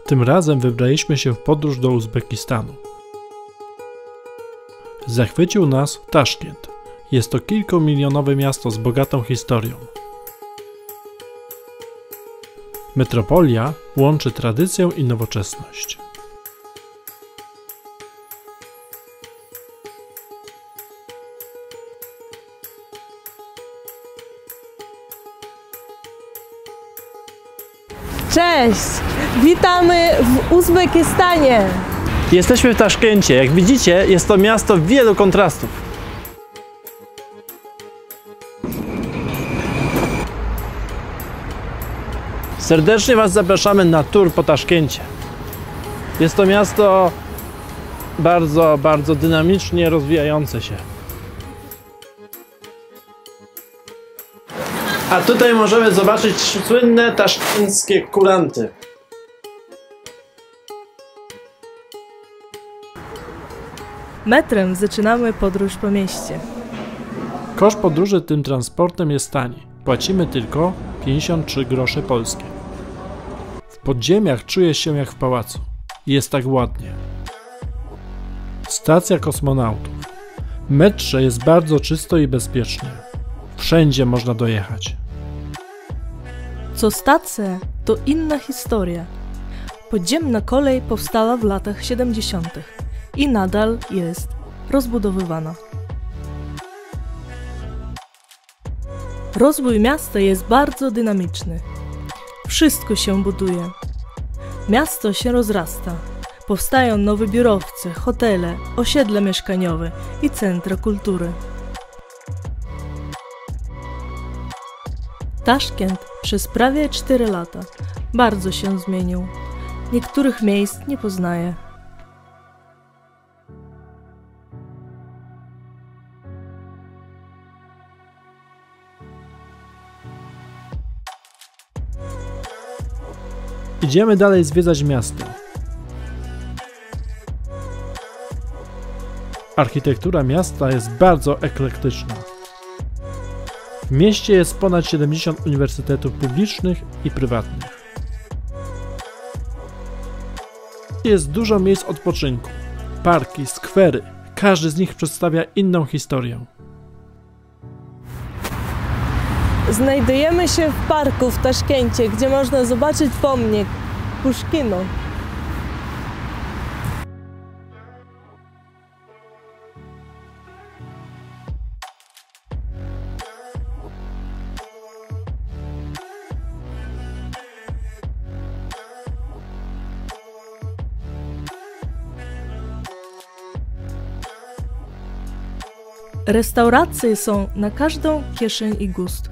Tym razem wybraliśmy się w podróż do Uzbekistanu. Zachwycił nas Taszkent. Jest to kilkumilionowe miasto z bogatą historią. Metropolia łączy tradycję i nowoczesność. Cześć! Witamy w Uzbekistanie! Jesteśmy w Taszkencie. Jak widzicie, jest to miasto wielu kontrastów. Serdecznie Was zapraszamy na tour po Taszkencie. Jest to miasto bardzo dynamicznie rozwijające się. A tutaj możemy zobaczyć słynne taszkenckie kuranty. Metrem zaczynamy podróż po mieście. Koszt podróży tym transportem jest tani. Płacimy tylko 53 grosze polskie. W podziemiach czujesz się jak w pałacu. Jest tak ładnie. Stacja kosmonautów. W metrze jest bardzo czysto i bezpiecznie. Wszędzie można dojechać. Co stacja, to inna historia. Podziemna kolej powstała w latach 70. i nadal jest rozbudowywana. Rozwój miasta jest bardzo dynamiczny. Wszystko się buduje. Miasto się rozrasta. Powstają nowe biurowce, hotele, osiedla mieszkaniowe i centra kultury. Taszkent przez prawie 4 lata bardzo się zmienił. Niektórych miejsc nie poznaję. Idziemy dalej zwiedzać miasto. Architektura miasta jest bardzo eklektyczna. W mieście jest ponad 70 uniwersytetów publicznych i prywatnych. Jest dużo miejsc odpoczynku, parki, skwery. Każdy z nich przedstawia inną historię. Znajdujemy się w parku w Taszkencie, gdzie można zobaczyć pomnik Puszkinu. Restauracje są na każdą kieszeń i gust.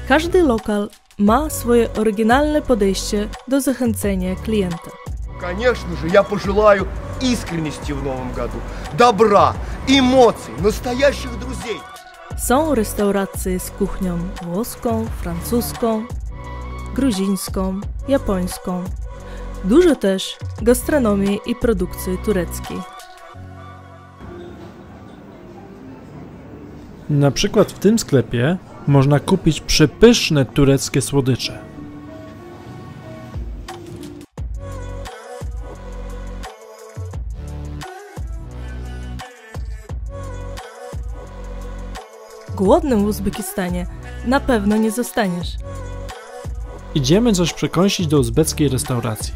Każdy lokal ma swoje oryginalne podejście do zachęcenia klienta. Конечно же, я пожелаю искренности в новом году, добра, эмоций, настоящих друзей. Są restauracje z kuchnią włoską, francuską, gruzińską, japońską. Dużo też gastronomii i produkcji tureckiej. Na przykład w tym sklepie można kupić przepyszne tureckie słodycze. Głodnym w Uzbekistanie na pewno nie zostaniesz. Idziemy coś przekąsić do uzbeckiej restauracji.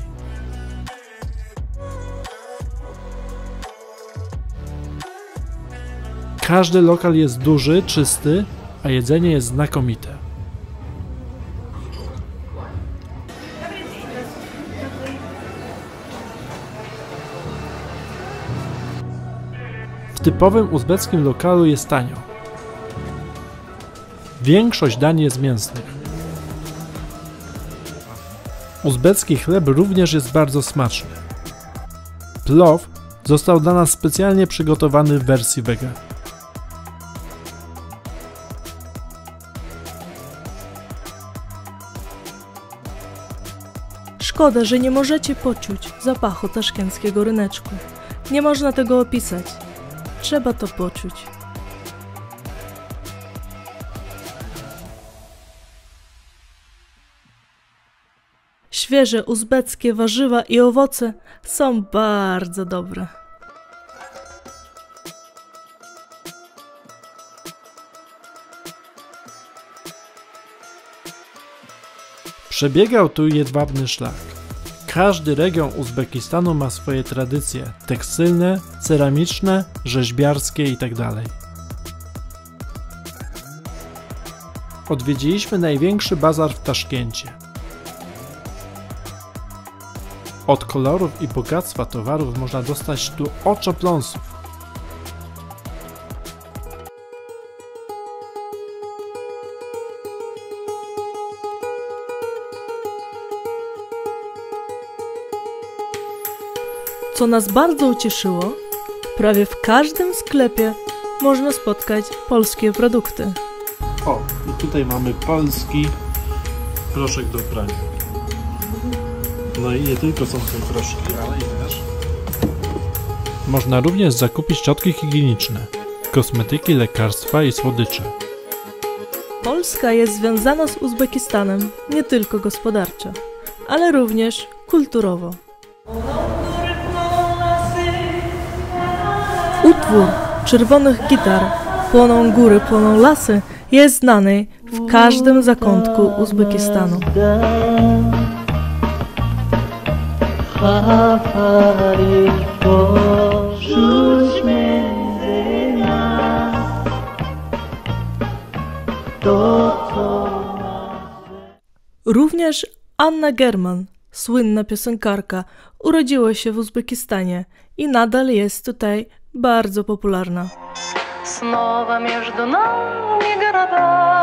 Każdy lokal jest duży, czysty, a jedzenie jest znakomite. W typowym uzbeckim lokalu jest tanio. Większość dań jest mięsnych. Uzbecki chleb również jest bardzo smaczny. Plow został dla nas specjalnie przygotowany w wersji wege. Szkoda, że nie możecie poczuć zapachu taszkenckiego ryneczku. Nie można tego opisać. Trzeba to poczuć. świeże uzbeckie warzywa i owoce są bardzo dobre. Przebiegał tu jedwabny szlak. Każdy region Uzbekistanu ma swoje tradycje tekstylne, ceramiczne, rzeźbiarskie itd. Odwiedziliśmy największy bazar w Taszkencie. Od kolorów i bogactwa towarów można dostać tu oczopląsów. Co nas bardzo ucieszyło, prawie w każdym sklepie można spotkać polskie produkty. O, i tutaj mamy polski proszek do prania. No i nie tylko są te proszki, ale i też można również zakupić środki higieniczne, kosmetyki, lekarstwa i słodycze. Polska jest związana z Uzbekistanem nie tylko gospodarczo, ale również kulturowo. Utwór czerwonych gitar "Płoną góry, płoną lasy" jest znany w każdym zakątku Uzbekistanu. Również Anna German, słynna piosenkarka, urodziła się w Uzbekistanie i nadal jest tutaj bardzo popularna. Снова между нами города.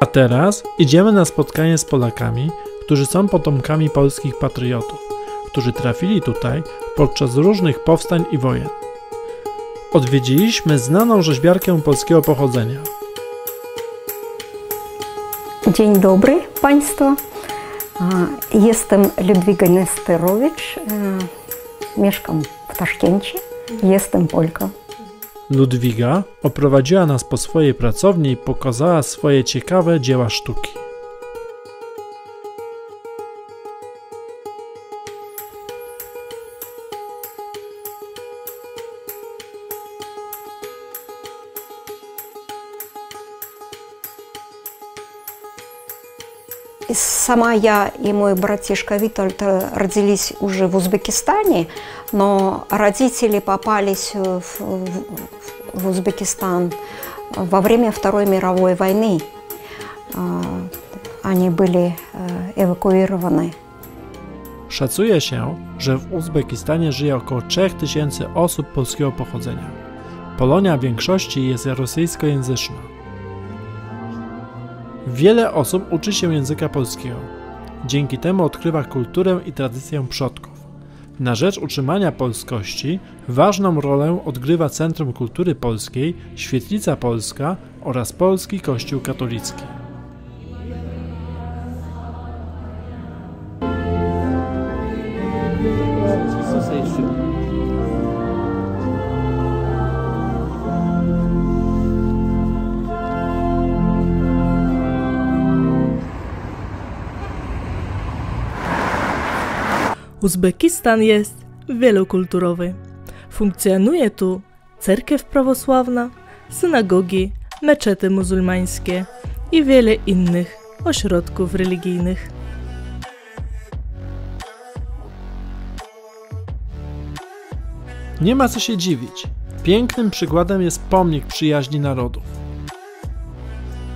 A teraz idziemy na spotkanie z Polakami, którzy są potomkami polskich patriotów, którzy trafili tutaj podczas różnych powstań i wojen. Odwiedziliśmy znaną rzeźbiarkę polskiego pochodzenia. Dzień dobry Państwu. Jestem Ludwiga Nesterowicz. Mieszkam w Taszkencie. Jestem Polką. Ludwiga oprowadziła nas po swojej pracowni i pokazała swoje ciekawe dzieła sztuki. Сама я и мой братишка Витальд родились уже в Узбекистане, но родители попались в Узбекистан во время Второй мировой войны. Они были эвакуированы. Szacuje się, że w Uzbekistanie żyje około 3000 osób polskiego pochodzenia. Polonia w większości jest rosyjskojęzyczna. Wiele osób uczy się języka polskiego. Dzięki temu odkrywa kulturę i tradycję przodków. Na rzecz utrzymania polskości ważną rolę odgrywa Centrum Kultury Polskiej, Świetlica Polska oraz Polski Kościół Katolicki. Uzbekistan jest wielokulturowy. Funkcjonuje tu cerkiew prawosławna, synagogi, meczety muzułmańskie i wiele innych ośrodków religijnych. Nie ma co się dziwić. Pięknym przykładem jest pomnik przyjaźni narodów.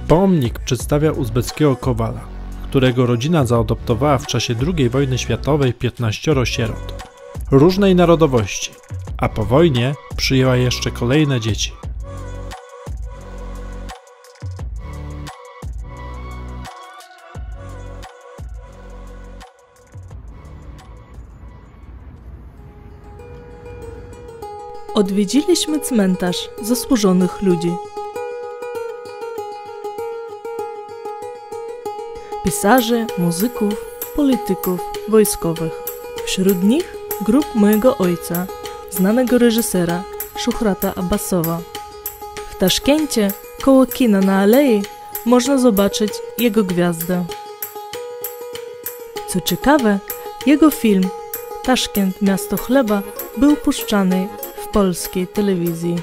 Pomnik przedstawia uzbeckiego kowala, którego rodzina zaadoptowała w czasie II wojny światowej 15 sierot różnej narodowości, a po wojnie przyjęła jeszcze kolejne dzieci. Odwiedziliśmy cmentarz zasłużonych ludzi. Pisarzy, muzyków, polityków, wojskowych. Wśród nich grób mojego ojca, znanego reżysera Szuhrata Abbasowa. W Taszkencie, koło kina na Alei, można zobaczyć jego gwiazdę. Co ciekawe, jego film Taszkent, miasto chleba był puszczany w polskiej telewizji.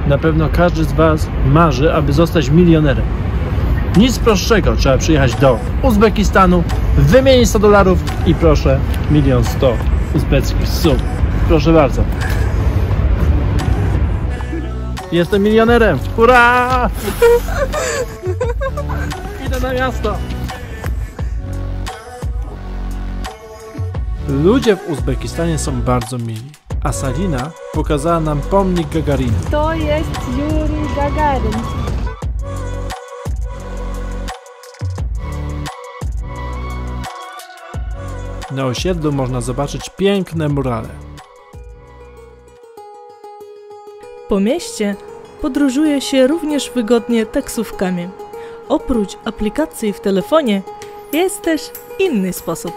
Na pewno każdy z Was marzy, aby zostać milionerem. Nic prostszego, trzeba przyjechać do Uzbekistanu, wymienić $100 i proszę 1 100 000 uzbeckich sum. Proszę bardzo. Jestem milionerem! Hurra! Idę na miasto! Ludzie w Uzbekistanie są bardzo mili, a Salina pokazała nam pomnik Gagarina. To jest Yuri Gagarin. Na osiedlu można zobaczyć piękne murale. Po mieście podróżuje się również wygodnie taksówkami. Oprócz aplikacji w telefonie jest też inny sposób.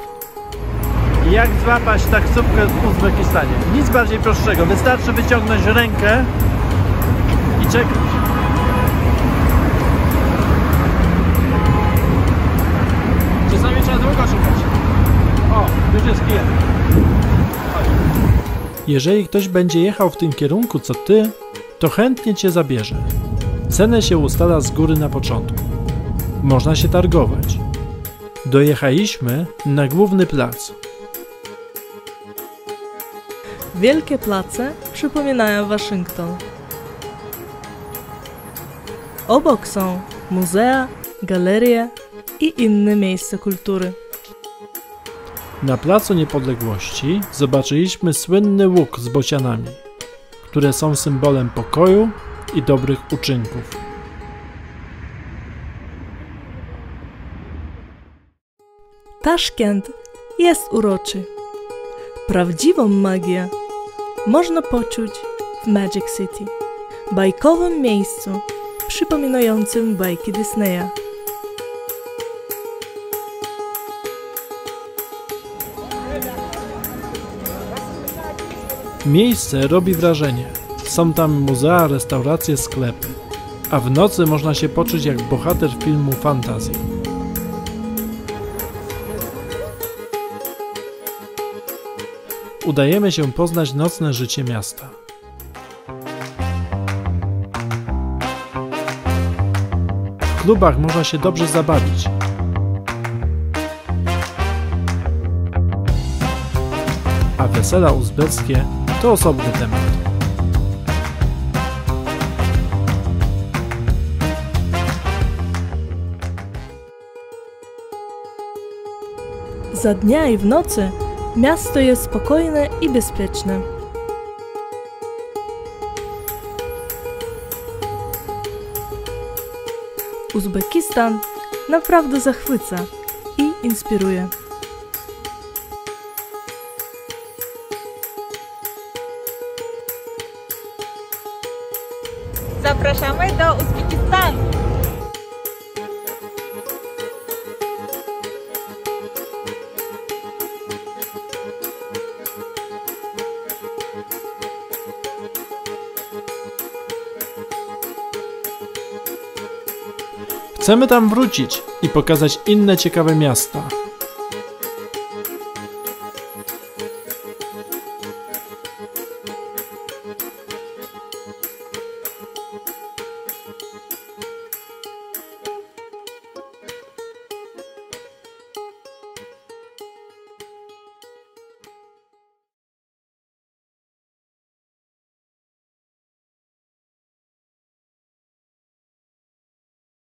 Jak złapać taksówkę w Uzbekistanie? Nic bardziej prostszego. Wystarczy wyciągnąć rękę i czekać. Czasami trzeba długo szukać. O, już jest klient. Jeżeli ktoś będzie jechał w tym kierunku co ty, to chętnie cię zabierze. Cenę się ustala z góry na początku. Można się targować. Dojechaliśmy na główny plac. Wielkie place przypominają Waszyngton. Obok są muzea, galerie i inne miejsca kultury. Na Placu Niepodległości zobaczyliśmy słynny łuk z bocianami, które są symbolem pokoju i dobrych uczynków. Taszkent jest uroczy. Prawdziwą magię można poczuć w Magic City, bajkowym miejscu przypominającym bajki Disneya. Miejsce robi wrażenie. Są tam muzea, restauracje, sklepy, a w nocy można się poczuć jak bohater filmu fantasy. Udajemy się poznać nocne życie miasta. W klubach można się dobrze zabawić. A wesela uzbeckie to osobny temat. Za dnia i w nocy miasto jest spokojne i bezpieczne. Uzbekistan naprawdę zachwyca i inspiruje. Zapraszamy do Uzbekistanu! Chcemy tam wrócić i pokazać inne ciekawe miasta.